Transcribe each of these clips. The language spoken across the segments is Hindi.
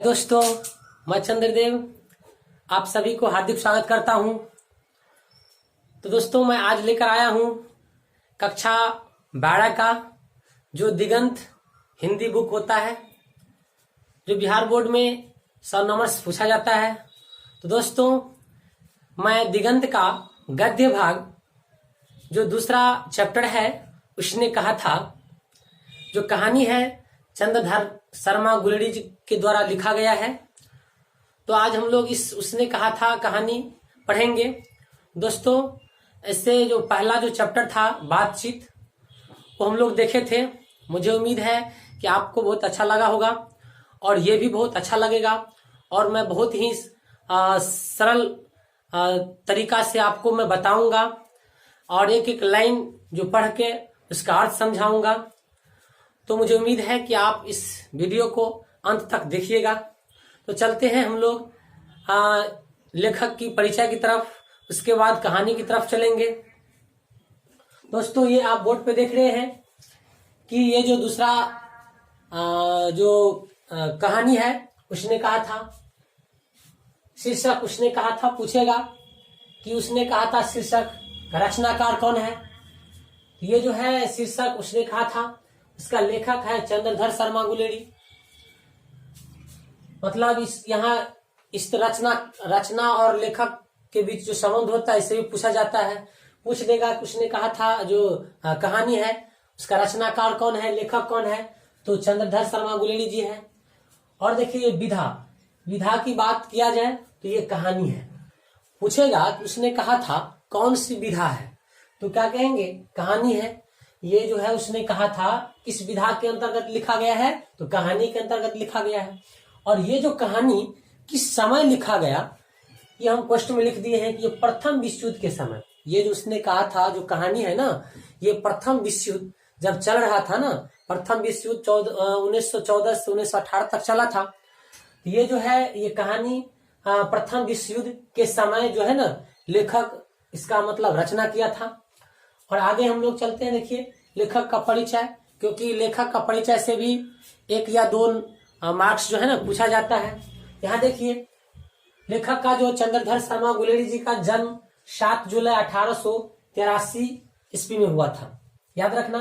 दोस्तों, मैं चंद्रदेव आप सभी को हार्दिक स्वागत करता हूं। तो दोस्तों, मैं आज लेकर आया हूं कक्षा 12 का जो दिगंत हिंदी बुक होता है, जो बिहार बोर्ड में 100 नंबर से पूछा जाता है। तो दोस्तों, मैं दिगंत का गद्य भाग जो दूसरा चैप्टर है उसने कहा था, जो कहानी है चंद्रधर शर्मा गुलेरी जी के द्वारा लिखा गया है। तो आज हम लोग इस उसने कहा था कहानी पढ़ेंगे। दोस्तों, इससे जो पहला जो चैप्टर था बातचीत, वो हम लोग देखे थे। मुझे उम्मीद है कि आपको बहुत अच्छा लगा होगा और ये भी बहुत अच्छा लगेगा। और मैं बहुत ही सरल तरीका से आपको मैं बताऊंगा और एक एक लाइन जो पढ़ के उसका अर्थ समझाऊंगा। तो मुझे उम्मीद है कि आप इस वीडियो को अंत तक देखिएगा। तो चलते हैं हम लोग लेखक की परिचय की तरफ, उसके बाद कहानी की तरफ चलेंगे। दोस्तों, ये आप बोर्ड पे देख रहे हैं कि ये जो दूसरा कहानी है उसने कहा था, शीर्षक उसने कहा था, पूछेगा कि उसने कहा था शीर्षक रचनाकार कौन है। ये जो है शीर्षक उसने कहा था, इसका लेखक है चंद्रधर शर्मा गुलेरी। मतलब इस रचना और लेखक के बीच जो संबंध होता है इसे भी पूछा जाता है। पूछ देगा कि उसने कहा था जो कहानी है उसका रचनाकार कौन है, लेखक कौन है, तो चंद्रधर शर्मा गुलेरी जी है। और देखिए विधा की बात किया जाए तो ये कहानी है। पूछेगा कि उसने कहा था कौन सी विधा है, तो क्या कहेंगे, कहानी है। ये जो है उसने कहा था किस विधा के अंतर्गत लिखा गया है, तो कहानी के अंतर्गत लिखा गया है। और ये जो कहानी किस समय लिखा गया, ये हम क्वेश्चन में लिख दिए हैं कि ये प्रथम विश्व युद्ध के समय। ये जो उसने कहा था जो कहानी है ना, ये प्रथम विश्व युद्ध जब चल रहा था ना, प्रथम विश्व युद्ध 1914 से 1918 तक चला था। ये जो है ये कहानी प्रथम विश्व युद्ध के समय जो है ना लेखक इसका मतलब रचना किया था। और आगे हम लोग चलते हैं। देखिए लेखक का परिचय, क्योंकि लेखक का परिचय से भी 1 या 2 मार्क्स जो है ना पूछा जाता है। यहाँ देखिए लेखक का जो चंद्रधर शर्मा गुलेरी जी का जन्म 7 जुलाई 1883 ईस्वी में हुआ था। याद रखना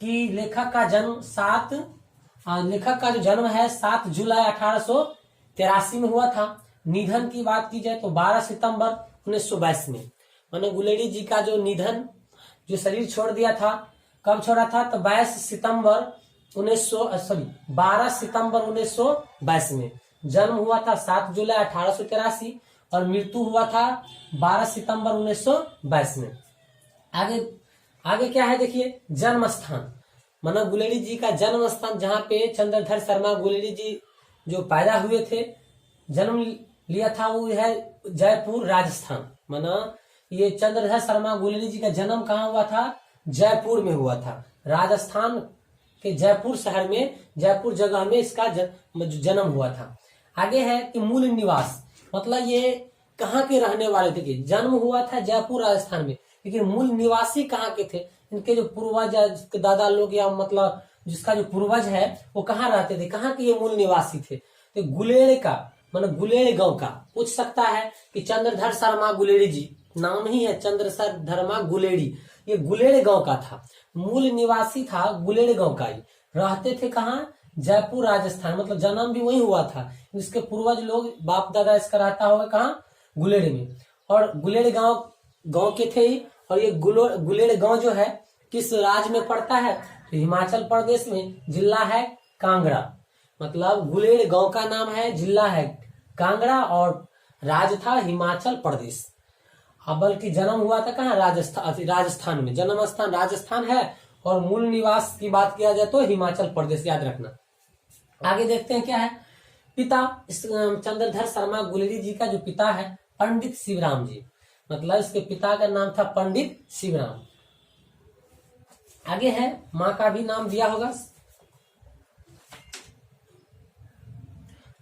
कि लेखक का जो जन्म है 7 जुलाई 1883 में हुआ था। निधन की बात की जाए तो 12 सितंबर 1922 में, माने गुलेरी जी का जो निधन जो शरीर छोड़ दिया था, कब छोड़ा था, तो 12 सितंबर 1922 में। जन्म हुआ था 7 जुलाई 1883 और मृत्यु हुआ था 12 सितंबर 1922 में। आगे क्या है देखिए, जन्म स्थान, माना गुलेरी जी का जन्म स्थान जहाँ पे चंद्रधर शर्मा गुलेरी जी जो पैदा हुए थे, जन्म लिया था, वो है जयपुर राजस्थान। माना ये चंद्रधर शर्मा गुलेरी जी का जन्म कहाँ हुआ था, जयपुर में हुआ था। राजस्थान के जयपुर शहर में, जयपुर जगह में इसका जन्म हुआ था। आगे है कि मूल निवास, मतलब ये कहाँ के रहने वाले थे। जन्म हुआ था जयपुर राजस्थान में, लेकिन मूल निवासी कहाँ के थे, इनके जो पूर्वज दादा लोग या मतलब जिसका जो पूर्वज है वो कहाँ रहते थे, कहाँ के ये मूल निवासी थे, तो गुलेड़ का, मतलब गुलेड़ गांव का। पूछ सकता है कि चंद्रधर शर्मा गुलेरी जी, नाम ही है चंद्रधर शर्मा गुलेरी, ये गुलेड़ गांव का था, मूल निवासी था गुलेड़ गांव का ही। रहते थे कहाँ, जयपुर राजस्थान, मतलब जन्म भी वही हुआ था। इसके पूर्वज लोग बाप दादा इसका रहता होगा कहाँ, गुलेड़ में। और गुलेड़ गांव के थे। और ये गुलेड़ गांव जो है किस राज्य में पड़ता है, तो हिमाचल प्रदेश में, जिला है कांगड़ा। मतलब गुलेड़ गांव का नाम है, जिला है कांगड़ा और राज्य था हिमाचल प्रदेश। बल्कि जन्म हुआ था कहाँ, राजस्थान में। जन्म स्थान राजस्थान है और मूल निवास की बात किया जाए तो हिमाचल प्रदेश, याद रखना। आगे देखते हैं क्या है। पिता इस चंद्रधर शर्मा गुलेरी जी का जो पिता है पंडित शिवराम जी, मतलब इसके पिता का नाम था पंडित शिवराम। आगे है माँ का भी नाम दिया होगा,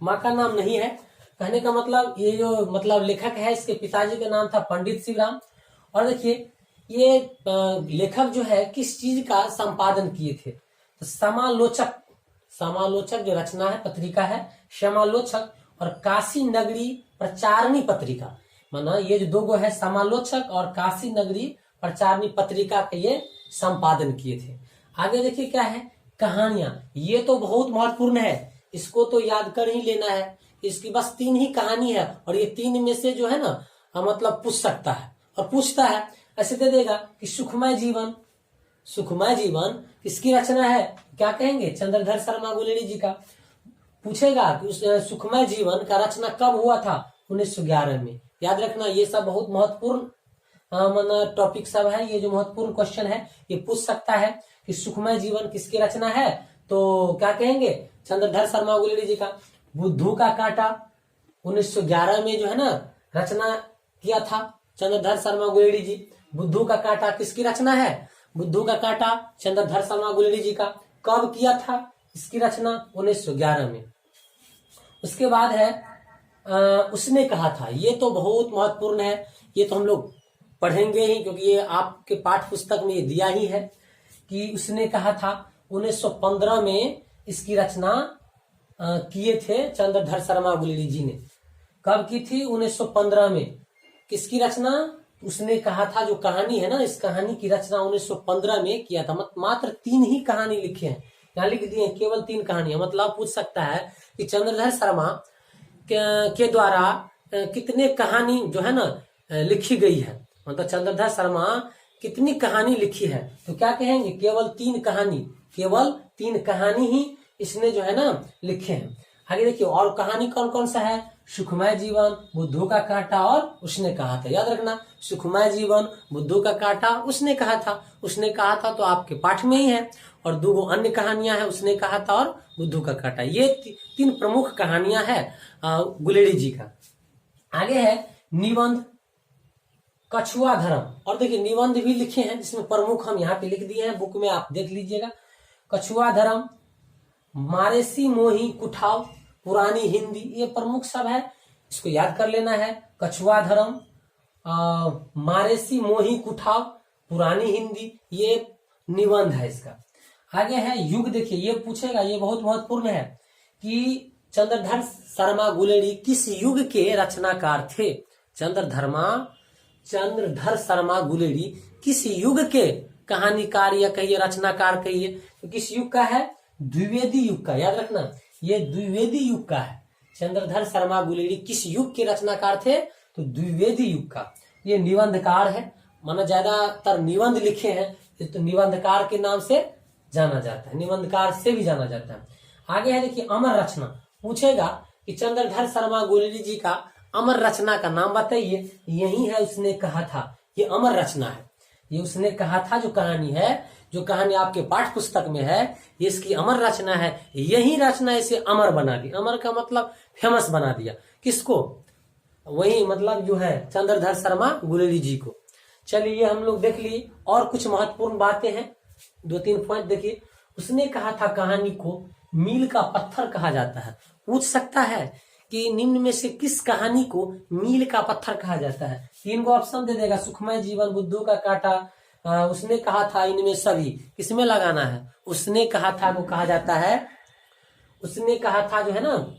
माँ का नाम नहीं है। कहने का मतलब ये जो मतलब लेखक है इसके पिताजी का नाम था पंडित शिवराम। और देखिए ये लेखक जो है किस चीज का संपादन किए थे, तो समालोचक समालोचक जो रचना है पत्रिका है समालोचक, और काशी नगरी प्रचारणी पत्रिका, माना ये जो दो गो है समालोचक और काशी नगरी प्रचारणी पत्रिका के ये संपादन किए थे। आगे देखिए क्या है, कहानियां, ये तो बहुत महत्वपूर्ण है, इसको तो याद कर ही लेना है। इसकी बस 3 ही कहानी है और ये 3 में से जो है ना मतलब पूछ सकता है और पूछता है, ऐसे दे देगा कि सुखमय जीवन, सुखमय जीवन किसकी रचना है, क्या कहेंगे, चंद्रधर शर्मा गुलेरी जी का। पूछेगा कि उस सुखमय जीवन का रचना कब हुआ था, 1911 में। याद रखना ये सब बहुत महत्वपूर्ण टॉपिक सब है, ये जो महत्वपूर्ण क्वेश्चन है ये पूछ सकता है कि सुखमय जीवन किसकी रचना है, तो क्या कहेंगे, चंद्रधर शर्मा गुलेरी जी का। बुद्धू का कांटा 1911 में जो है ना रचना किया था चंद्रधर शर्मा गुलेरी जी। बुद्धू का कांटा किसकी रचना है, बुद्धू का कांटा चंद्रधर शर्मा गुलेरी जी का। कब किया था इसकी रचना, 1911 में। उसके बाद है उसने कहा था, ये तो बहुत महत्वपूर्ण है, ये तो हम लोग पढ़ेंगे ही क्योंकि ये आपके पाठ्य पुस्तक में ये दिया ही है कि उसने कहा था 1915 में इसकी रचना किए थे चंद्रधर शर्मा गुलेरी जी ने। कब की थी, 1915 में। किसकी रचना, उसने कहा था, जो कहानी है ना इस कहानी की रचना 1915 में किया था। मात्र 3 ही कहानी लिखे हैं, यहाँ लिख दिए केवल 3 कहानियां। मतलब पूछ सकता है कि चंद्रधर शर्मा के द्वारा कितने कहानी जो है ना लिखी गई है, मतलब चंद्रधर शर्मा कितनी कहानी लिखी है, तो क्या कहेंगे, केवल 3 कहानी, केवल 3 कहानी ही इसने जो है ना लिखे हैं। आगे देखिए और कहानी कौन कौन सा है, सुखमय जीवन, बुद्धू का कांटा और उसने कहा था। याद रखना, सुखमय जीवन, बुद्धू का कांटा, उसने कहा था। उसने कहा था तो आपके पाठ में ही है, और 2 अन्य कहानियां हैं, उसने कहा था और बुद्धू का कांटा। ये 3 प्रमुख कहानियां हैं गुलेरी जी का। आगे है निबंध, कछुआ धर्म, और देखिए निबंध भी लिखे हैं जिसमें प्रमुख हम यहाँ पे लिख दिए हैं, बुक में आप देख लीजिएगा। कछुआ धर्म, मारेसी मोही कुठाव, पुरानी हिंदी, ये प्रमुख सब है, इसको याद कर लेना है। कछुआ धर्म, मारेसी मोही कुठाव, पुरानी हिंदी, ये निबंध है इसका। आगे है युग, देखिए ये पूछेगा, ये बहुत महत्वपूर्ण है कि चंद्रधर शर्मा गुलेरी किस युग के रचनाकार थे। चंद्रधर शर्मा गुलेरी किस युग के कहानीकार या कहिए रचनाकार कहिए, तो किस युग का है, द्विवेदी युग का। याद रखना ये द्विवेदी युग का है। चंद्रधर शर्मा गुलेरी किस युग के रचनाकार थे, तो द्विवेदी युग का। ये निबंधकार है, माना ज्यादातर निबंध लिखे हैं तो निबंधकार के नाम से जाना जाता है, निबंधकार से भी जाना जाता है। आगे है देखिए अमर रचना, पूछेगा कि चंद्रधर शर्मा गुलेरी जी का अमर रचना का नाम बताइए। यही है उसने कहा था, ये अमर रचना है, ये उसने कहा था जो कहानी है, जो कहानी आपके पाठ्य पुस्तक में है, ये इसकी अमर रचना है। यही रचना इसे अमर बना दी, अमर का मतलब फेमस बना दिया। किसको, वही मतलब जो है चंद्रधर शर्मा गुलेरी जी को। चलिए हम लोग देख लिए, और कुछ महत्वपूर्ण बातें हैं, 2-3 पॉइंट देखिए। उसने कहा था कहानी को मील का पत्थर कहा जाता है। पूछ सकता है कि निम्न में से किस कहानी को मील का पत्थर कहा जाता है। 3 गो ऑप्शन दे देगा, सुखमय जीवन, बुद्धू का कांटा, उसने कहा था, इनमें सभी किसमें लगाना है। उसने कहा था वो कहा जाता है, उसने कहा था जो है ना,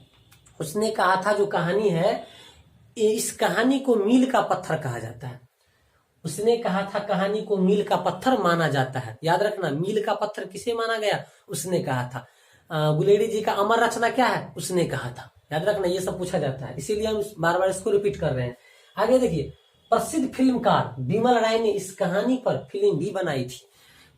उसने कहा था जो कहानी है, इस कहानी को मील का पत्थर कहा जाता है। उसने कहा था कहानी को मील का पत्थर माना जाता है। याद रखना, मील का पत्थर किसे माना गया, उसने कहा था। गुलेरी जी का अमर रचना क्या है, उसने कहा था। याद रखना, ये सब पूछा जाता है, इसीलिए हम बार बार इसको रिपीट कर रहे हैं। आगे देखिए, प्रसिद्ध फिल्मकार बिमल राय ने इस कहानी पर फिल्म भी बनाई थी।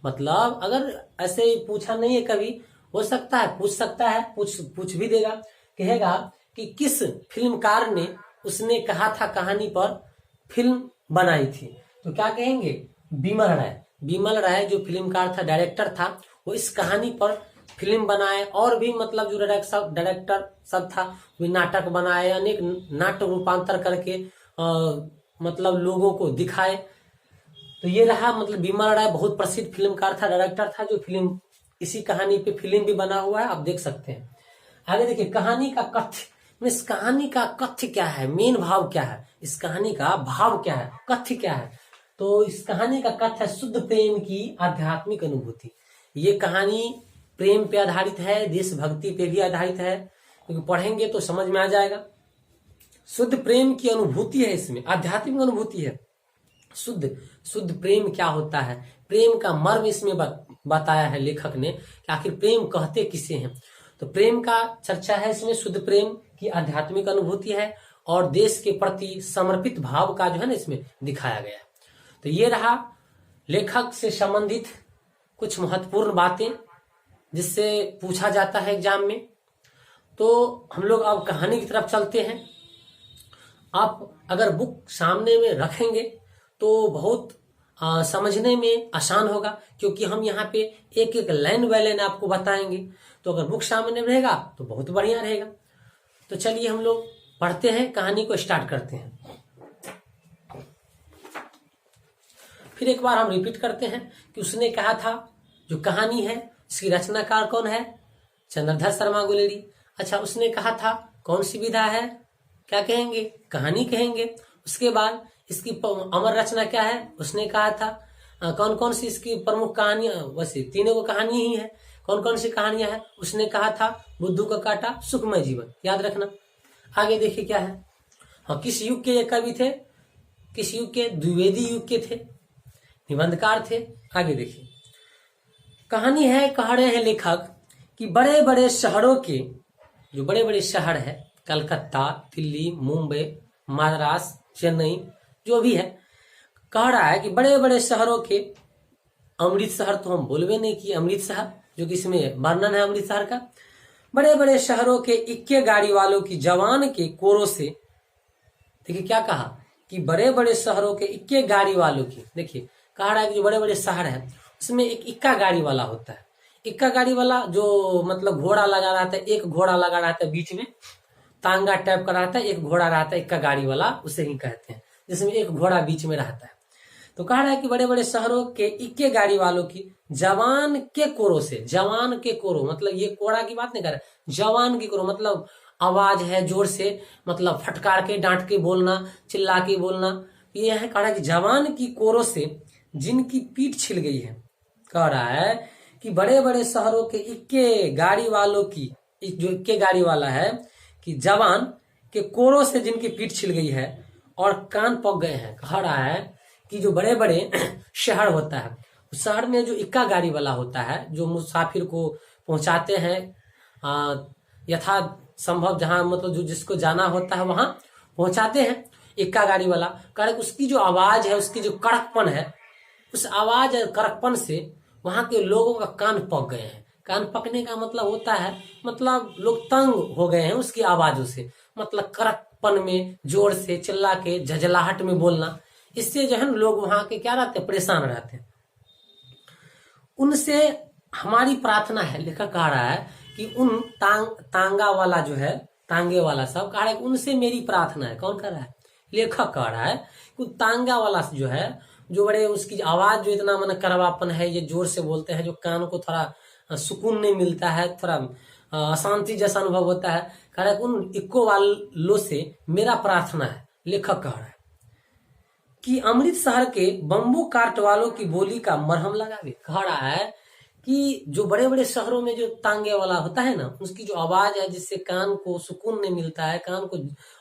मतलब अगर ऐसे पूछा नहीं है कभी, हो सकता है पूछ सकता है, पूछ भी देगा, कहेगा कि किस फिल्मकार ने, उसने कहा था कहानी पर फिल्म बनाई थी, तो क्या कहेंगे, बिमल राय। बिमल राय जो फिल्मकार था, डायरेक्टर था, वो इस कहानी पर फिल्म बनाए, और भी मतलब जो डायरेक्टर सब था वो नाटक बनाए, अनेक नाटक रूपांतर करके मतलब लोगों को दिखाए। तो ये रहा, मतलब बिमल राय बहुत प्रसिद्ध फिल्मकार था, डायरेक्टर था, जो फिल्म, इसी कहानी पे फिल्म भी बना हुआ है, आप देख सकते हैं। आगे देखिए, कहानी का कथ्य, इस कहानी का कथ्य क्या है, मेन भाव क्या है, इस कहानी का भाव क्या है, कथ्य क्या है। तो इस कहानी का कथ्य है शुद्ध प्रेम की आध्यात्मिक अनुभूति। ये कहानी प्रेम पे आधारित है, देशभक्ति पे भी आधारित है, क्योंकि पढ़ेंगे तो समझ में आ जाएगा। शुद्ध प्रेम की अनुभूति है, इसमें आध्यात्मिक अनुभूति है। शुद्ध प्रेम क्या होता है, प्रेम का मर्म इसमें बताया है लेखक ने कि आखिर प्रेम कहते किसे हैं। तो प्रेम का चर्चा है इसमें, शुद्ध प्रेम की आध्यात्मिक अनुभूति है और देश के प्रति समर्पित भाव का जो है ना इसमें दिखाया गया। तो ये रहा लेखक से संबंधित कुछ महत्वपूर्ण बातें जिससे पूछा जाता है एग्जाम में। तो हम लोग अब कहानी की तरफ चलते हैं। आप अगर बुक सामने में रखेंगे तो बहुत समझने में आसान होगा, क्योंकि हम यहाँ पे एक एक लाइन बाय लाइन आपको बताएंगे। तो अगर बुक सामने रहेगा तो बहुत बढ़िया रहेगा। तो चलिए हम लोग पढ़ते हैं, कहानी को स्टार्ट करते हैं। फिर एक बार हम रिपीट करते हैं कि उसने कहा था, जो कहानी है इसकी रचनाकार कौन है, चंद्रधर शर्मा गुलेरी। अच्छा, उसने कहा था कौन सी विधा है, क्या कहेंगे, कहानी कहेंगे। उसके बाद इसकी अमर रचना क्या है, उसने कहा था कौन कौन सी इसकी प्रमुख कहानियां, वैसे तीनों को कहानी ही है, कौन कौन सी कहानियां हैं, उसने कहा था बुद्धू का काटा, सुखमय जीवन, याद रखना। आगे देखिए क्या है। हाँ, किस युग के ये कवि थे, किस युग के, द्विवेदी युग के थे, निबंधकार थे। आगे देखिए कहानी है, कह रहे हैं लेखक कि बड़े बड़े शहरों के, जो बड़े बड़े शहर है, कलकत्ता, दिल्ली, मुंबई, मद्रास, चेन्नई, जो भी है, कह रहा है कि बड़े बड़े शहरों के, अमृतसर तो हम बोलवे नहीं किए, अमृतसर जो कि इसमें वर्णन है अमृतसर का, बड़े बड़े शहरों के इक्के गाड़ी वालों की जवान के कोरों से, देखिए क्या कहा कि बड़े बड़े शहरों के इक्के गाड़ी वालों की, देखिए कह रहा है कि जो बड़े बड़े शहर है उसमें एक इक्का गाड़ी वाला होता है। इक्का गाड़ी वाला जो मतलब घोड़ा लगा रहता है, एक घोड़ा लगा रहता है बीच में, तांगा टाइप का रहता है, एक घोड़ा रहता है, इक्का गाड़ी वाला उसे ही कहते हैं, जिसमें एक घोड़ा बीच में रहता है। तो कह रहा है कि बड़े बड़े शहरों के इक्के गाड़ी वालों की जवान के कोरों से, जवान के कोरों मतलब ये कोड़ा की बात नहीं कर रहा, जवान की कोरों मतलब आवाज है जोर से, मतलब फटकार के, डांट के बोलना, चिल्ला के बोलना, ये है। कह रहा है कि जवान की कोरों से जिनकी पीठ छिल गई है, कह रहा है कि बड़े बड़े शहरों के इक्के गाड़ी वालों की, जो इक्के गाड़ी वाला है कि जवान के कोरों से जिनकी पीठ छिल गई है और कान पक गए हैं। कह रहा है कि जो बड़े बड़े शहर होता है, उस शहर में जो इक्का गाड़ी वाला होता है, जो मुसाफिर को पहुंचाते हैं यथा संभव, जहां मतलब जो जिसको जाना होता है वहां पहुंचाते हैं, इक्का गाड़ी वाला। कह रहे उसकी जो आवाज है, उसकी जो कड़कपन है, उस आवाज और कड़कपन से वहां के लोगों का कान पक गए हैं। कान पकने का मतलब होता है, मतलब लोग तंग हो गए हैं उसकी आवाजों से, मतलब कड़कपन में, जोर से चिल्ला के, झजलाहट में बोलना, इससे जो है लोग वहां के क्या रहते हैं, परेशान रहते हैं। उनसे हमारी प्रार्थना है, लेखक कह रहा है कि उन तांगा वाला जो है, तांगे वाला सब, कह रहा है कि उनसे मेरी प्रार्थना है। कौन कह रहा है, लेखक कह रहा है कि तांगा वाला जो है, जो बड़े उसकी आवाज जो इतना मन करवापन है, ये जोर से बोलते हैं, जो कान को थोड़ा सुकून नहीं मिलता है, थोड़ा अशांति जैसा अनुभव होता है। कह रहा है उन इक्को वालों से मेरा प्रार्थना है। लेखक कह रहा है कि अमृत शहर के बम्बू काट वालों की बोली का मरहम लगावे। कह रहा है कि जो बड़े बड़े शहरों में जो तांगे वाला होता है ना, उसकी जो आवाज है जिससे कान को सुकून नहीं मिलता है, कान को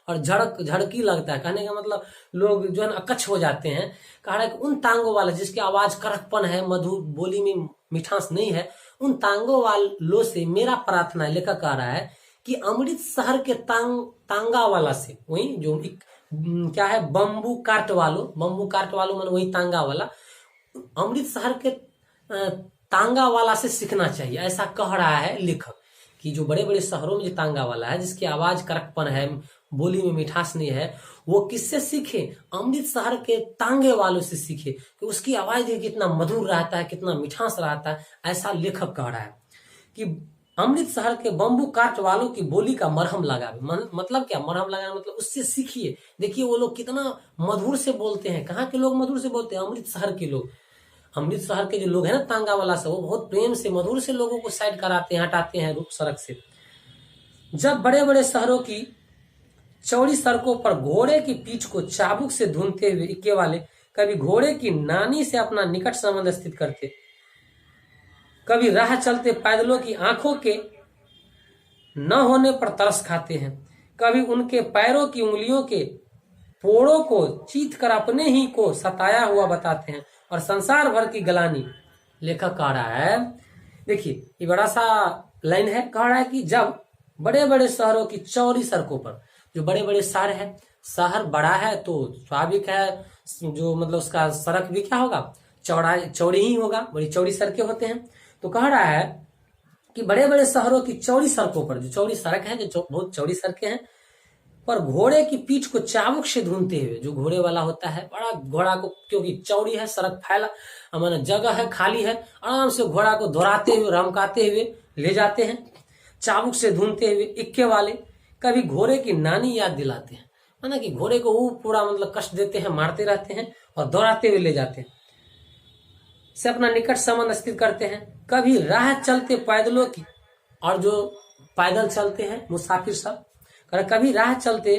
और झड़की लगता है, कहने का मतलब लोग जो है ना अकच्छ हो जाते हैं। कह रहा है कि उन तांगों वाला जिसकी आवाज कड़कपन है, मधुर बोली में मिठास नहीं है, उन तांगों वालों से मेरा प्रार्थना है। लेखक कह रहा है कि अमृत शहर के तांगा वाला से, वही जो क्या है, बम्बू काट वालों मतलब वही तांगा वाला, अमृत शहर के तांगा वाला से सीखना चाहिए, ऐसा कह रहा है लेखक। कि जो बड़े बड़े शहरों में जो तांगा वाला है, जिसकी आवाज कड़कपन है, बोली में मिठास नहीं है, वो किससे सीखे, अमृत शहर के तांगे वालों से सीखे, कि उसकी आवाज देखिए कितना मधुर रहता है, कितना मिठास रहता है, ऐसा लेखक कह रहा है। कि अमृत शहर के बम्बू काट वालों की बोली का मरहम लगावे, मतलब क्या, मरहम लगाना मतलब उससे सीखिए। देखिए वो लोग कितना मधुर से बोलते हैं, कहाँ के लोग मधुर से बोलते हैं, अमृत शहर के लोग। अमृत शहर के जो लोग हैं ना तांगा वाला से, वो बहुत प्रेम से, मधुर से लोगों को साइड कराते हैं, हटाते हैं सड़क से। जब बड़े बड़े शहरों की चौड़ी सड़कों पर घोड़े की पीठ को चाबुक से धूनते हुए इक्के वाले कभी घोड़े की नानी से अपना निकट संबंध स्थित करते। कभी राह चलते पैदलों की आंखों के न होने पर तरस खाते हैं, कभी उनके पैरों की उंगलियों के पोड़ों को चीत कर अपने ही को सताया हुआ बताते हैं और संसार भर की गलानी। लेखक कह रहा है, देखिए ये बड़ा सा लाइन है, कह रहा है कि जब बड़े बड़े शहरों की चौड़ी सड़कों पर, जो बड़े बड़े शहर है, शहर बड़ा है तो स्वाभाविक है जो मतलब उसका सड़क भी क्या होगा, चौड़ी ही होगा, बड़ी चौड़ी सड़कें होते हैं। तो कह रहा है कि बड़े बड़े शहरों की चौड़ी सड़कों पर, जो चौड़ी सड़क है, जो बहुत चौड़ी सड़कें हैं, पर घोड़े की पीठ को चाबुक से ढूंढते हुए, जो घोड़े वाला होता है, बड़ा घोड़ा को, क्योंकि चौड़ी है सड़क, फैला माना जगह है, खाली है, आराम से घोड़ा को दौड़ाते हुए, रमकाते हुए ले जाते हैं, चाबुक से ढूंढते हुए इक्के वाले। कभी घोड़े की नानी याद दिलाते हैं, माना कि घोड़े को वो पूरा मतलब कष्ट देते हैं, मारते रहते हैं और दौड़ाते हुए ले जाते हैं, से अपना निकट संबंध स्थिर करते हैं। कभी राह चलते पैदलों की, और जो पैदल चलते हैं मुसाफिर सब, कभी राह चलते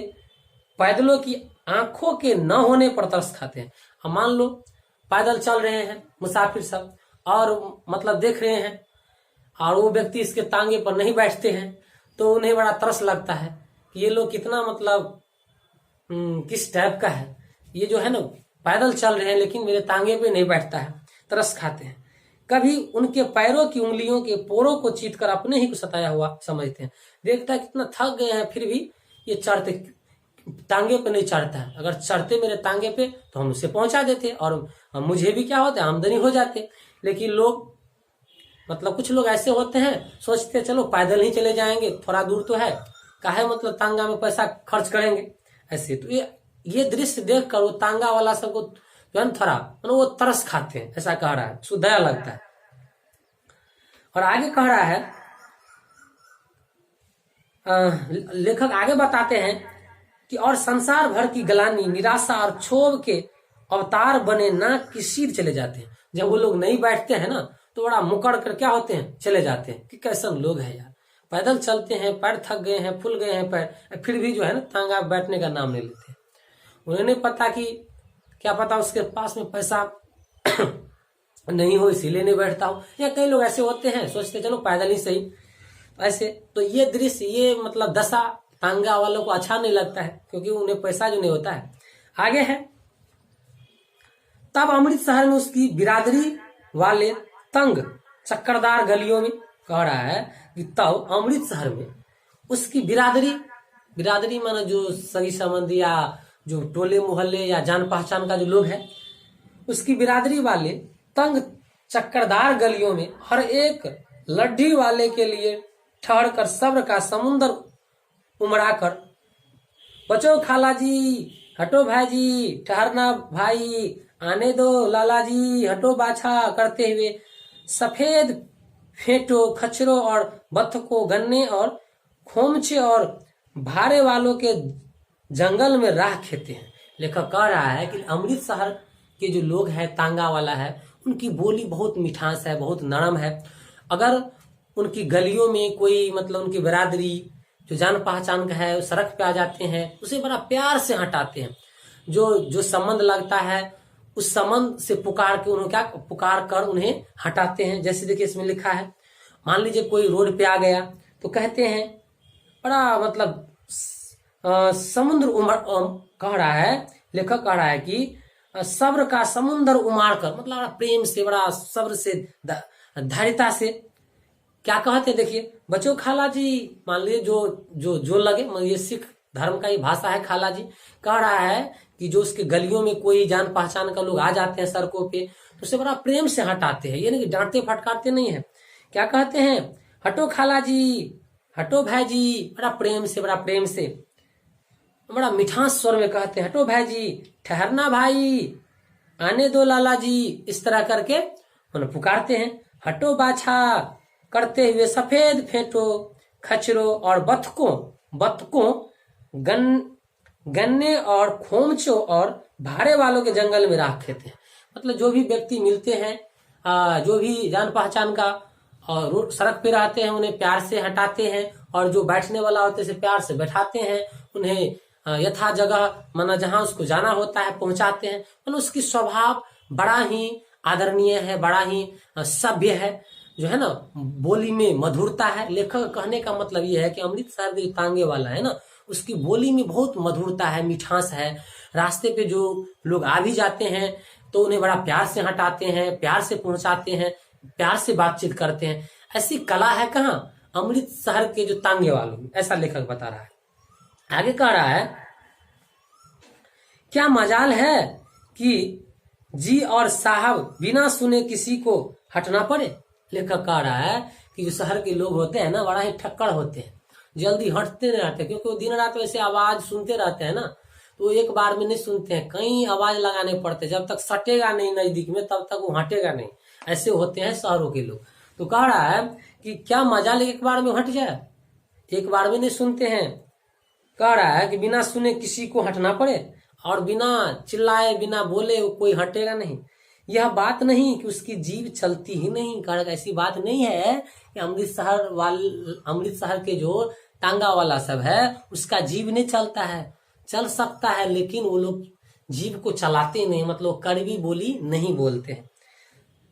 पैदलों की आंखों के न होने पर तरस खाते हैं। अब मान लो पैदल चल रहे हैं मुसाफिर सब और मतलब देख रहे हैं, और वो व्यक्ति इसके तांगे पर नहीं बैठते हैं, तो उन्हें बड़ा तरस लगता है कि ये लोग कितना मतलब किस टाइप का है, ये जो है ना पैदल चल रहे हैं लेकिन मेरे तांगे पे नहीं बैठता है, तरस खाते हैं। कभी उनके पैरों की उंगलियों के पोरों को चीत कर अपने ही को सताया हुआ समझते हैं। देखता है कितना थक गए हैं, फिर भी ये चढ़ते, तांगे पे नहीं चढ़ता है, अगर चढ़ते मेरे तांगे पे तो हम उसे पहुंचा देते और मुझे भी क्या होता है, आमदनी हो जाते। लेकिन लोग मतलब कुछ लोग ऐसे होते हैं, सोचते चलो पैदल ही चले जाएंगे, थोड़ा दूर तो है, काहे मतलब तांगा में पैसा खर्च करेंगे ऐसे। तो ये दृश्य देखकर वो तांगा वाला सबको जो है थोड़ा मतलब वो तरस खाते हैं, ऐसा कह रहा है, उसको दया लगता है। और आगे कह रहा है, लेखक आगे बताते हैं कि और संसार भर की गलानी, निराशा और क्षोभ के अवतार बने नाक की सीध चले जाते हैं। जब वो लोग नहीं बैठते हैं ना तो बड़ा मुकड़ कर क्या होते हैं, चले जाते हैं कि कैसे लोग हैं यार, पैदल चलते हैं, पैर थक गए हैं, फूल गए हैं पैर, फिर भी जो है ना तांगा बैठने का नाम नहीं लेते। उन्हें नहीं पता कि क्या पता उसके पास में पैसा नहीं हो इसीलिए नहीं बैठता हो, या कई लोग ऐसे होते हैं सोचते चलो पैदल ही सही ऐसे। तो ये दृश्य, ये मतलब दशा तांगा वालों को अच्छा नहीं लगता है, क्योंकि उन्हें पैसा जो नहीं होता है। आगे है, तब अमृत शहर में उसकी बिरादरी वाले तंग चक्करदार गलियों में, कह रहा है कि तब अमृत शहर में उसकी बिरादरी माना जो सगी संबंधी या जो टोले मोहल्ले या जान पहचान का जो लोग है, उसकी बिरादरी वाले तंग चक्करदार गलियों में हर एक लड्ढी वाले के लिए ठहर कर सब्र का समुंदर उमड़ा कर, बचो खाला जी, हटो भाई जी, ठहरना भाई, आने दो लाला जी, हटो बाछा करते हुए सफेद फेंटो, खच्चरों और बत्तखों, गन्ने और खोमचे और भारे वालों के जंगल में राह खेते हैं। लेखक कह रहा है कि अमृत शहर के जो लोग हैं, तांगा वाला है, उनकी बोली बहुत मिठास है, बहुत नरम है। अगर उनकी गलियों में कोई मतलब उनकी बिरादरी जो जान पहचान का है सड़क पे आ जाते हैं, उसे बड़ा प्यार से हटाते हैं। जो संबंध लगता है उस संबंध से पुकार के उन्हें क्या पुकार कर उन्हें हटाते हैं। जैसे देखिए इसमें लिखा है, मान लीजिए कोई रोड पे आ गया तो कहते हैं बड़ा मतलब समुद्र कह रहा है, लेखक कह रहा है कि सब्र का समुद्र उमाड़ कर, मतलब बड़ा प्रेम से, बड़ा सब्र से, धैर्यता से क्या कहते हैं, देखिए बच्चों खाला जी, मान लीजिए जो लगे, ये सिख धर्म का ही भाषा है, खाला जी कह रहा है कि जो उसके गलियों में कोई जान पहचान का लोग आ जाते हैं सड़कों पे, तो उसे बड़ा प्रेम से हटाते हैं, ये नहीं कि डांटते फटकारते नहीं है। क्या कहते हैं, हटो खाला जी, हटो भाई जी, बड़ा प्रेम से बड़ा मिठास स्वर में कहते हैं, हटो भाई जी, ठहरना भाई, आने दो लाला जी, इस तरह करके उन्हें पुकारते हैं। हटो बाछा करते हुए सफेद फेंटो, खच्चरों और बत्तखों, गन्ने और खोमचों और भारे वालों के जंगल में राह खेते हैं। मतलब जो भी व्यक्ति मिलते हैं, जो भी जान पहचान का और सड़क पे रहते हैं, उन्हें प्यार से हटाते हैं, और जो बैठने वाला होते हैं प्यार से बैठाते हैं, उन्हें यथा जगह माना जहां उसको जाना होता है पहुंचाते हैं। मतलब उसकी स्वभाव बड़ा ही आदरणीय है, बड़ा ही सभ्य है। जो है ना बोली में मधुरता है। लेखक कहने का मतलब ये है कि अमृतसर जो तांगे वाला है ना, उसकी बोली में बहुत मधुरता है, मिठास है। रास्ते पे जो लोग आ भी जाते हैं तो उन्हें बड़ा प्यार से हटाते हैं, प्यार से पहुंचाते हैं, प्यार से बातचीत करते हैं। ऐसी कला है कहाँ? अमृतसर के जो तांगे वालों में, ऐसा लेखक बता रहा है। आगे कह रहा है, क्या मजाल है कि जी और साहब बिना सुने किसी को हटना पड़े। लेखक कह रहा है कि जो शहर के लोग होते हैं ना, बड़ा ही ठक्कड़ होते हैं, जल्दी हटते नहीं रहते, क्योंकि वो दिन रात वैसे आवाज सुनते रहते हैं ना, तो एक बार में नहीं सुनते हैं, कई आवाज लगाने पड़ते हैं। जब तक सटेगा नहीं नजदीक में तब तक वो हटेगा नहीं। ऐसे होते हैं शहरों के लोग। तो कह रहा है कि क्या मजाल एक बार में हट जाए, एक बार में नहीं सुनते हैं। कह रहा है कि बिना सुने किसी को हटना पड़े, और बिना चिल्लाए बिना बोले वो कोई हटेगा नहीं। यह बात नहीं कि उसकी जीभ चलती ही नहीं। कह रहा ऐसी बात नहीं है कि अमृतसर के जो टांगा वाला सब है उसका जीभ नहीं चलता है, चल सकता है, लेकिन वो लोग जीभ को चलाते नहीं, मतलब कड़वी बोली नहीं बोलते हैं।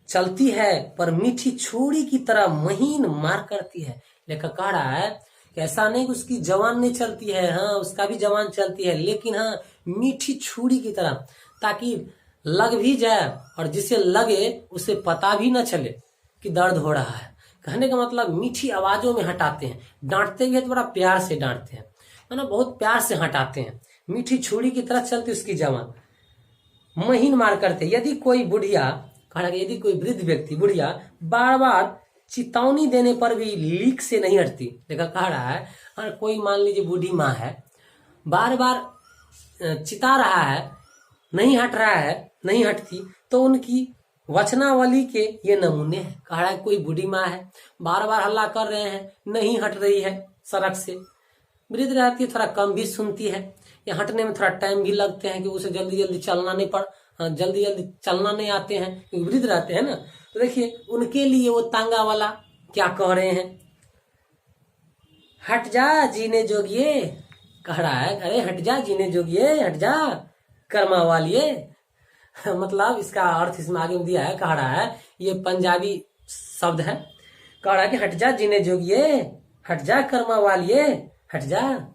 चलती है पर मीठी छुरी की तरह महीन मार करती है। लेखक कह रहा है कि ऐसा नहीं कि उसकी जवान नहीं चलती है, हाँ उसका भी जवान चलती है, लेकिन हाँ मीठी छुरी की तरह, ताकि लग भी जाए और जिसे लगे उसे पता भी न चले कि दर्द हो रहा है। कहने का मतलब मीठी आवाजों में हटाते हैं, डांटते भी है तो बड़ा प्यार से डांटते हैं, है ना, बहुत प्यार से हटाते हैं। मीठी छुरी की तरह चलती उसकी जवान, महीन मार करते। यदि कोई बुढ़िया, कहा यदि कोई वृद्ध व्यक्ति बुढ़िया बार बार चेतावनी देने पर भी लीक से नहीं हटती। देखा कह रहा है, और कोई मान लीजिए बूढ़ी माँ है, बार बार चिता रहा है, नहीं हट रहा है, नहीं हटती, तो उनकी वचनावली के ये नमूने हैं। कह रहा है कोई बूढ़ी माँ है, बार बार हल्ला कर रहे हैं, नहीं हट रही है सड़क से, वृद्ध रहती है, थोड़ा कम भी सुनती है, या हटने में थोड़ा टाइम भी लगते हैं कि उसे जल्दी जल्दी चलना नहीं जल्दी जल्दी चलना नहीं आते हैं, क्योंकि वृद्ध रहते हैं ना। तो देखिए उनके लिए वो तांगा वाला क्या कह रहे हैं, हट जा जीने जोगिए। कह रहा है अरे हट जा जीने जोगिए, हट जा कर्मा वालिए। मतलब इसका अर्थ इसमें आगे दिया है। कह रहा है ये पंजाबी शब्द है। कह रहा है कि हट जा जीने जोगिए, हट जा कर्मा वालिए, हट जा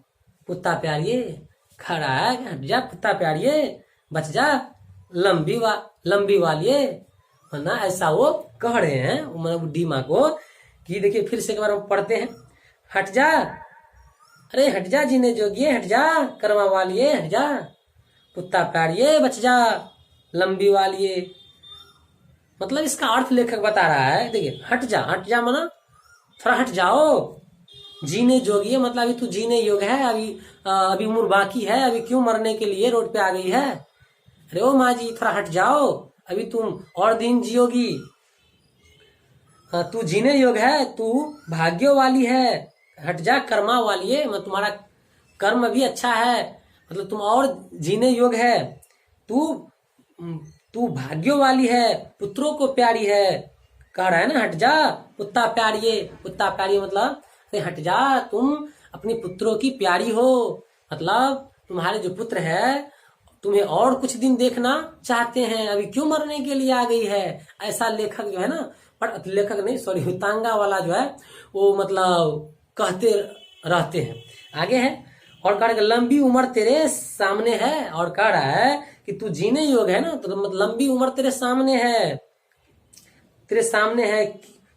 कुत्ता प्यारिए। कह रहा है हट जा कुत्ता प्यारिए, बच जा लंबी वालिए, है ना। ऐसा वो कह रहे हैं मतलब बुढ़ी माँ को कि देखिए फिर से एक बार हम पढ़ते हैं, हट जा, अरे हट जा जीने जोगिए, हट जा कर्मा वालिए, हट जा कुत्ता प्यारिए, बच जा लंबी वालिए। मतलब इसका अर्थ लेखक बता रहा है। देखिए हट जा माना थोड़ा हट जाओ, जीने जोगिए मतलब अभी तू जीने योग है, अभी उम्र बाकी है, अभी क्यों मरने के लिए रोड पे आ गई है। अरे ओ माँ जी थोड़ा हट जाओ, अभी तुम और दिन जियोगी, तू जीने योग है, तू भाग्यो वाली है, हट जा कर्मा वाली है, मतलब तुम्हारा कर्म भी अच्छा है, मतलब तुम और जीने योग है, तू भाग्यो वाली है, पुत्रों को प्यारी है। कह रहा है ना हट जा कुत्ता प्यारिये। कुत्ता प्यारी मतलब हट जा तुम अपनी पुत्रों की प्यारी हो, मतलब तुम्हारे जो पुत्र है तुम्हें और कुछ दिन देखना चाहते हैं, अभी क्यों मरने के लिए आ गई है। ऐसा लेखक जो है ना, पर लेखक नहीं सॉरी तांगा वाला जो है वो मतलब कहते रहते हैं। आगे है और कह रहा है लंबी उम्र तेरे सामने है, और कह रहा है कि तू जीने योग है ना, तो मतलब लंबी उम्र तेरे सामने है, तेरे सामने है,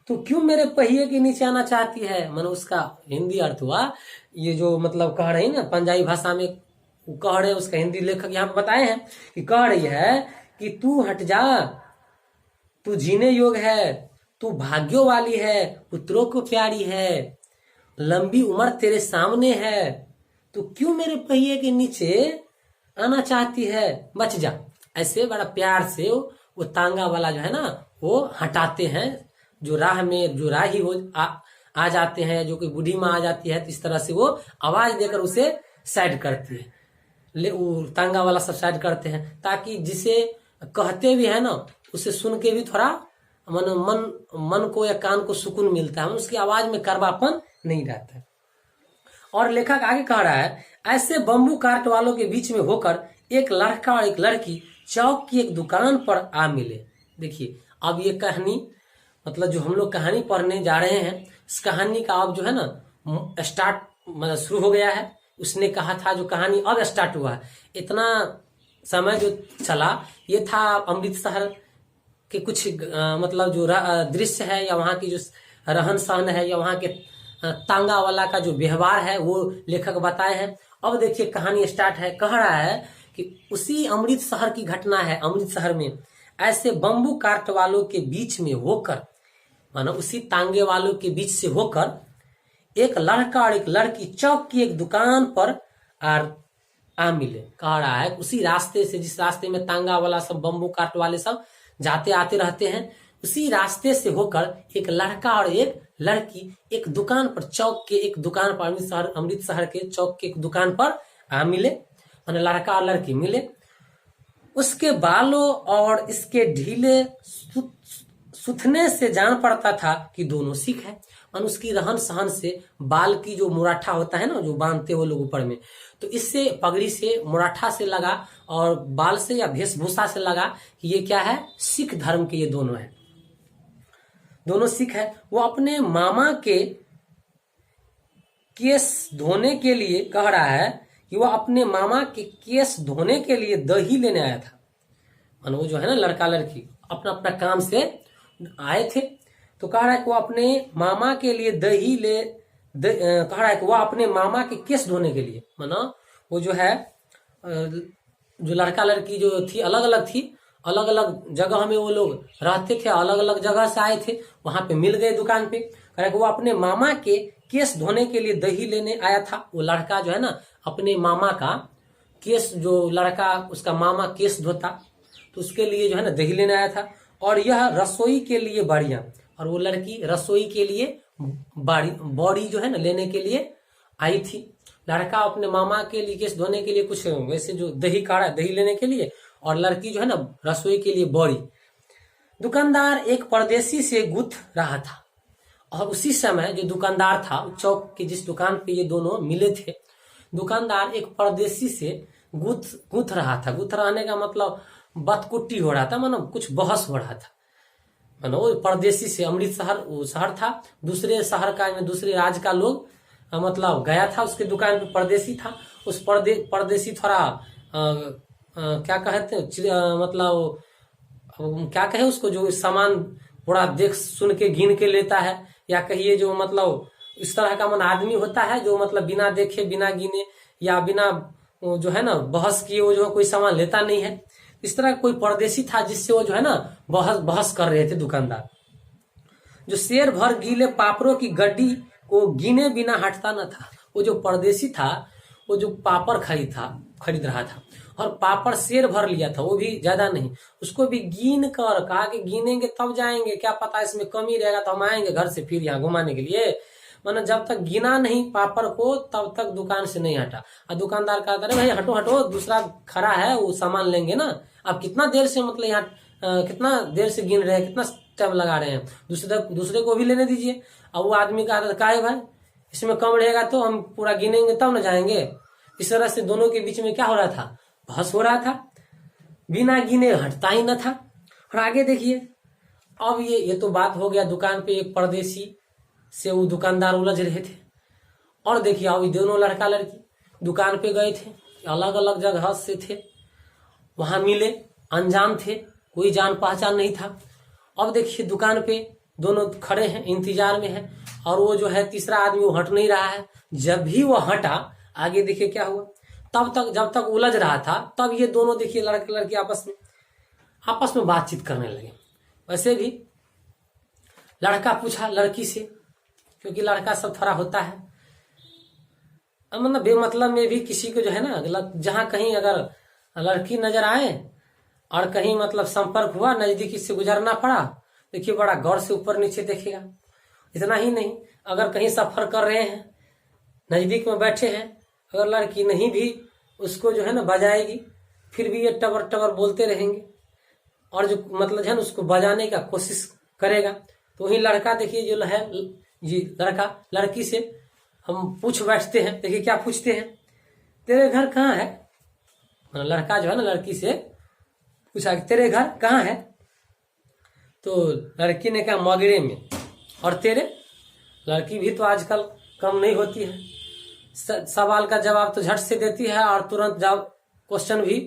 तू क्यों मेरे पहिए के नीचे आना चाहती है। मतलब उसका हिंदी अर्थ हुआ, ये जो मतलब कह रही ना पंजाबी भाषा में कह रहे, उसका हिंदी लेखक यहाँ पे बताए हैं कि कह रही है कि तू हट जा, तू जीने योग है, तू भाग्यों वाली है, पुत्रों को प्यारी है, लंबी उम्र तेरे सामने है, तू क्यों मेरे पहिए के नीचे आना चाहती है, बच जा। ऐसे बड़ा प्यार से वो तांगा वाला जो है ना वो हटाते हैं, जो राह में जो राही हो आ जाते हैं, जो कोई बूढ़ी माँ आ जाती है, तो इस तरह से वो आवाज देकर उसे साइड करती है, वो तांगा वाला सब साइड करते हैं, ताकि जिसे कहते भी है ना उसे सुन के भी थोड़ा मन को या कान को सुकून मिलता है, उसकी आवाज में करवापन नहीं रहता है। और लेखक आगे कह रहा है ऐसे बम्बू काट वालों के बीच में होकर एक लड़का और एक लड़की चौक की एक दुकान पर आ मिले। देखिए अब ये कहानी मतलब जो हम लोग कहानी पढ़ने जा रहे हैं, इस कहानी का अब जो है ना स्टार्ट मतलब शुरू हो गया है। उसने कहा था जो कहानी अब स्टार्ट हुआ है, इतना समय जो चला ये था अमृतसर के कुछ मतलब जो दृश्य है या वहाँ की जो रहन सहन है या वहाँ के तांगा वाला का जो व्यवहार है वो लेखक बताए हैं। अब देखिए कहानी स्टार्ट है। कह रहा है कि उसी अमृतसर की घटना है। अमृतसर में ऐसे बम्बू काट वालों के बीच में होकर, मानो उसी तांगे वालों के बीच से होकर एक लड़का और एक लड़की चौक की एक दुकान पर आ मिले। कह रहा है उसी रास्ते से, जिस रास्ते में तांगा वाला सब बम्बू काट वाले सब जाते आते रहते हैं, उसी रास्ते से होकर एक लड़का और एक लड़की एक दुकान पर, चौक के एक दुकान पर, अमृतसर के चौक के एक दुकान पर आ मिले। माने लड़का और लड़की मिले। उसके बालों और इसके ढीले सुथने से जान पड़ता था कि दोनों सिख है। और उसकी रहन सहन से, बाल की जो मुराठा होता है ना जो बांधते वो लोग ऊपर में, तो इससे पगड़ी से मुराठा से लगा और बाल से या वेशभूषा से लगा कि ये क्या है, सिख धर्म के ये दोनों है, दोनों सिख है। वो अपने मामा के केस धोने के लिए, कह रहा है कि वो अपने मामा के केस धोने के लिए दही लेने आया था। वो जो है ना लड़का लड़की अपना अपना काम से आए थे। तो कह रहा है कि वो अपने मामा के लिए दही ले कह रहा है कि वो अपने मामा के केस धोने के लिए, माना वो जो है जो लड़का लड़की जो थी अलग अलग थी, अलग अलग जगह में वो लोग रहते थे, अलग अलग जगह से आए थे, वहां पे मिल गए दुकान पे। कह रहा है कि वो अपने मामा के केस धोने के लिए दही लेने आया था। वो लड़का जो है ना अपने मामा का केस, जो लड़का उसका मामा केस धोता, तो उसके लिए जो है ना दही लेने आया था। और यह रसोई के लिए बढ़िया, और वो लड़की रसोई के लिए बॉडी जो है ना लेने के लिए आई थी। लड़का अपने मामा के लिए केस धोने के लिए कुछ वैसे जो दही काढ़ा, दही लेने के लिए, और लड़की जो है ना रसोई के लिए बॉडी। दुकानदार एक परदेसी से गुथ रहा था। और उसी समय जो दुकानदार था, चौक की जिस दुकान पे ये दोनों मिले थे, दुकानदार एक परदेसी से गुथ रहा था। गुथ रहने का मतलब बतकुट्टी हो रहा था, मतलब कुछ बहस हो रहा था। मानो वो परदेसी से, अमृतसर वो शहर था, दूसरे शहर का, दूसरे राज्य का लोग मतलब गया था उसके दुकान पे, परदेसी था। उस परदेसी थोड़ा क्या कहते मतलब क्या कहे उसको, जो सामान पूरा देख सुन के गिन के लेता है, या कहिए जो मतलब इस तरह का मन आदमी होता है जो मतलब बिना देखे बिना गिने या बिना जो है ना बहस किए वो जो कोई सामान लेता नहीं है। इस तरह कोई परदेसी था जिससे वो जो है ना बहस कर रहे थे दुकानदार। जो शेर भर गीले पापड़ों की गड्डी को गिने बिना हटता न था। वो जो परदेसी था वो जो पापड़ खरीद रहा था, और पापड़ शेर भर लिया था, वो भी ज्यादा नहीं, उसको भी गिन कर कहा कि गिनेंगे तब जाएंगे, क्या पता इसमें कमी रहेगा तो हम आएंगे घर से फिर यहाँ घुमाने के लिए। माना जब तक गिना नहीं पापड़ को तब तक दुकान से नहीं हटा। और दुकानदार कहता है भाई हटो हटो, दूसरा खड़ा है वो सामान लेंगे ना, आप कितना देर से मतलब यहाँ कितना देर से गिन रहे हैं, कितना टाइम लगा रहे हैं, दूसरे को भी लेने दीजिए। और वो आदमी कहता था काहे भाई इसमें कम रहेगा तो हम पूरा गिनेंगे तब न जाएंगे। इस तरह से दोनों के बीच में क्या हो रहा था, बहस हो रहा था, बिना गिने हटता ही न था। और आगे देखिए, अब ये तो बात हो गया दुकान पे एक परदेसी से वो दुकानदार उलझ रहे थे। और देखिए अब दोनों लड़का लड़की दुकान पे गए थे, अलग अलग जगह से थे, वहां मिले, अनजान थे, कोई जान पहचान नहीं था। अब देखिए दुकान पे दोनों खड़े हैं, इंतजार में है, और वो जो है तीसरा आदमी वो हट नहीं रहा है। जब भी वो हटा, आगे देखिए क्या हुआ, तब तक जब तक उलझ रहा था तब ये दोनों देखिए लड़के लड़की आपस में बातचीत करने लगे। वैसे भी लड़का पूछा लड़की से, क्योंकि लड़का सब थोड़ा होता है, मतलब बेमतलब में भी किसी को जो है ना, जहां कहीं अगर लड़की नजर आए और कहीं मतलब संपर्क हुआ, नजदीकी से गुजरना पड़ा, देखिए बड़ा गौर से ऊपर नीचे देखेगा। इतना ही नहीं, अगर कहीं सफर कर रहे हैं, नजदीक में बैठे हैं, अगर लड़की नहीं भी उसको जो है ना बजाएगी, फिर भी ये टबर टबर बोलते रहेंगे, और जो मतलब है ना उसको बजाने का कोशिश करेगा। तो वही लड़का देखिए जो है जी, लड़का लड़की से हम पूछ बैठते हैं, देखिए क्या पूछते हैं, तेरे घर कहाँ है। लड़का जो है ना लड़की से पूछा तेरे घर कहाँ है, तो लड़की ने कहा मगरे में। और तेरे? लड़की भी तो आजकल कम नहीं होती है, सवाल का जवाब तो झट से देती है और तुरंत जवाब क्वेश्चन भी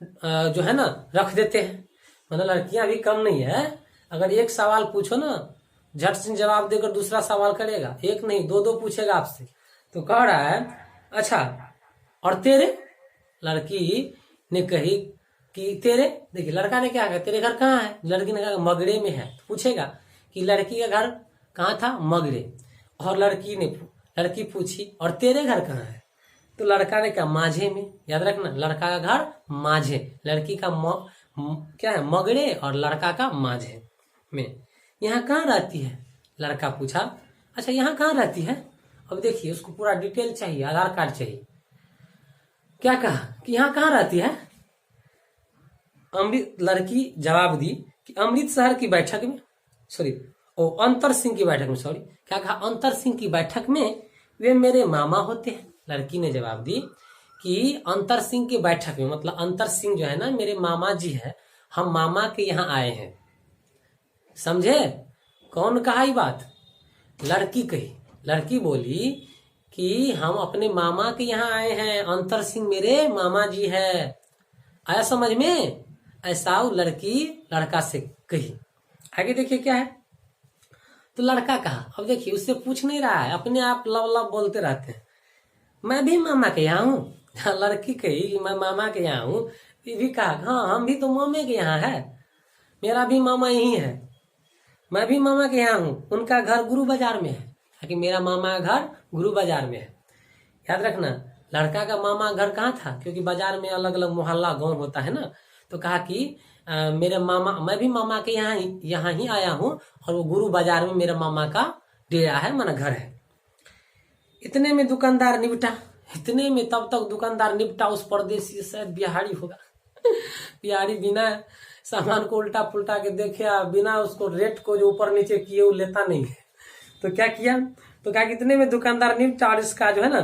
जो है ना रख देते हैं। मतलब लड़कियां भी कम नहीं है, अगर एक सवाल पूछो ना झट से जवाब देकर दूसरा सवाल करेगा, एक नहीं दो दो पूछेगा आपसे। तो कह रहा है अच्छा और तेरे? लड़की ने कही कि तेरे, देखिए लड़का ने क्या कहा, तेरे घर कहाँ है? लड़की ने कहा मगरे में है। तो पूछेगा कि लड़की का घर कहाँ था? मगरे। और लड़की पूछी और तेरे घर कहाँ है? तो लड़का ने कहा माझे में। याद रखना, लड़का का घर माझे, लड़की का क्या है? मगरे, और लड़का का माझे में। यहाँ कहाँ रहती है? लड़का पूछा अच्छा यहाँ कहाँ रहती है? अब देखिए उसको पूरा डिटेल चाहिए, आधार कार्ड चाहिए। क्या कहा कि यहाँ कहाँ रहती है? लड़की जवाब दी कि अमृतसर की बैठक में, अंतर सिंह की बैठक में, क्या कहा? अंतर सिंह की बैठक में, वे मेरे मामा होते हैं। लड़की ने जवाब दी कि अंतर सिंह की बैठक में, मतलब अंतर सिंह जो है ना मेरे मामा जी है, हम मामा के यहाँ आए हैं। समझे? कौन कहा ये बात? लड़की कही। लड़की बोली कि हम अपने मामा के यहाँ आए हैं, अंतर सिंह मेरे मामा जी है। आया समझ में? ऐसा लड़की लड़का से कही। आगे देखिए क्या है। तो लड़का कहा, अब देखिए उससे पूछ नहीं रहा है, अपने आप लब लब बोलते रहते हैं, मैं भी मामा के यहाँ हूँ। लड़की कही मैं मामा के यहाँ हूँ, ये भी कहा हाँ हम भी तो मामे के यहाँ है, मेरा भी मामा यही है, मैं भी मामा के यहाँ हूँ, उनका घर गुरु बाजार में है, ताकि मेरा मामा का घर गुरु बाजार में है। याद रखना, लड़का का मामा घर कहाँ था? क्योंकि बाजार में अलग अलग मोहल्ला गांव होता है ना। तो कहा कि मेरे मामा, मैं भी मामा के यहाँ ही आया हूँ, और वो गुरु बाजार में मेरे मामा का डेरा है, माना घर है। इतने में दुकानदार निपटा, तब तक दुकानदार निपटा, उस परदेसी शायद बिहारी होगा। बिहारी बिना सामान को उल्टा पुल्टा के देखे, बिना उसको रेट को जो ऊपर नीचे किए वो लेता नहीं है। तो क्या किया? तो क्या कितने में दुकानदार निपटा और इसका जो है ना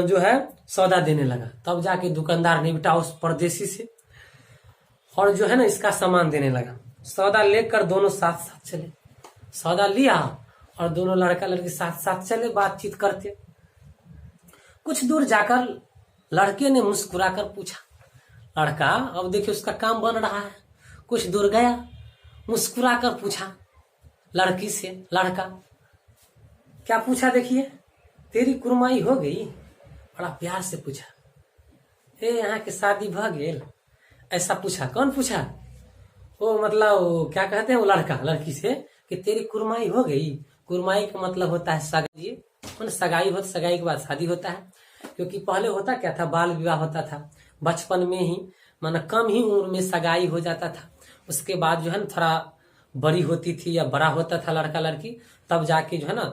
जो है सौदा देने लगा। तब जाके दुकानदार निपटा उस परदेसी से, और जो है ना इसका सामान देने लगा। सौदा लेकर दोनों साथ साथ चले, सौदा लिया और दोनों लड़का लड़की साथ साथ चले बातचीत करते। कुछ दूर जाकर लड़के ने मुस्कुराकर पूछा, लड़का अब देखिए उसका काम बन रहा है, कुछ दूर गया मुस्कुराकर पूछा लड़की से, लड़का क्या पूछा देखिए, तेरी कुरमाई हो गई? बड़ा प्यार से पूछा, यहाँ के शादी भ गेल? ऐसा पूछा। कौन पूछा? वो मतलब क्या कहते हैं वो लड़का लड़की से कि तेरी कुरमाई हो गई। कुरमाई का मतलब होता है सगाई, सगाई हो, सगाई के बाद शादी होता है। क्योंकि पहले होता क्या था, बाल विवाह होता था, बचपन में ही माना कम ही उम्र में सगाई हो जाता था। उसके बाद जो है ना थोड़ा बड़ी होती थी या बड़ा होता था लड़का लड़की, तब जाके जो है ना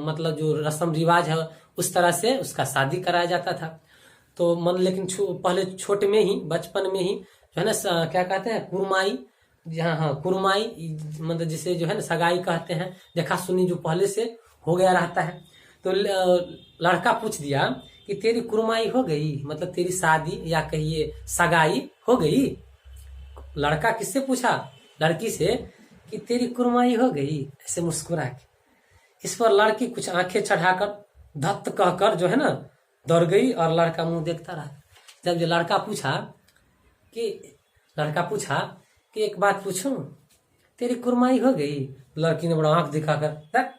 मतलब जो रस्म रिवाज है उस तरह से उसका शादी कराया जाता था। तो लेकिन पहले छोटे में ही, बचपन में ही जो है ना क्या कहते हैं कुरमाई, हाँ कुरमाई मतलब जिसे जो है ना सगाई कहते हैं, देखा सुनी जो पहले से हो गया रहता है। तो लड़का पूछ दिया कि तेरी कुरमाई हो गई, मतलब तेरी शादी या कहिए सगाई हो गई। लड़का किससे पूछा? लड़की से कि तेरी कुरमाई हो गई, ऐसे मुस्कुरा के। इस पर लड़की कुछ आंखें चढ़ाकर धत्त कहकर जो है ना दौड़ गई, और लड़का मुंह देखता रहा। जब जो लड़का पूछा कि एक बात पूछूं, तेरी कुरमाई हो गई? लड़की ने बड़ा आंख दिखाकर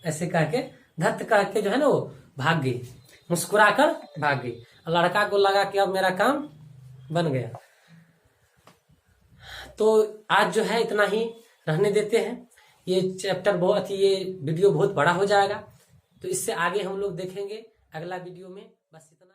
ऐसे कह के धत्त कह के जो है ना वो भाग गई, मुस्कुराकर भाग गई। लड़का को लगा कि अब मेरा काम बन गया। तो आज जो है इतना ही रहने देते हैं। ये चैप्टर ये वीडियो बहुत बड़ा हो जाएगा, तो इससे आगे हम लोग देखेंगे अगला वीडियो में। बस इतना।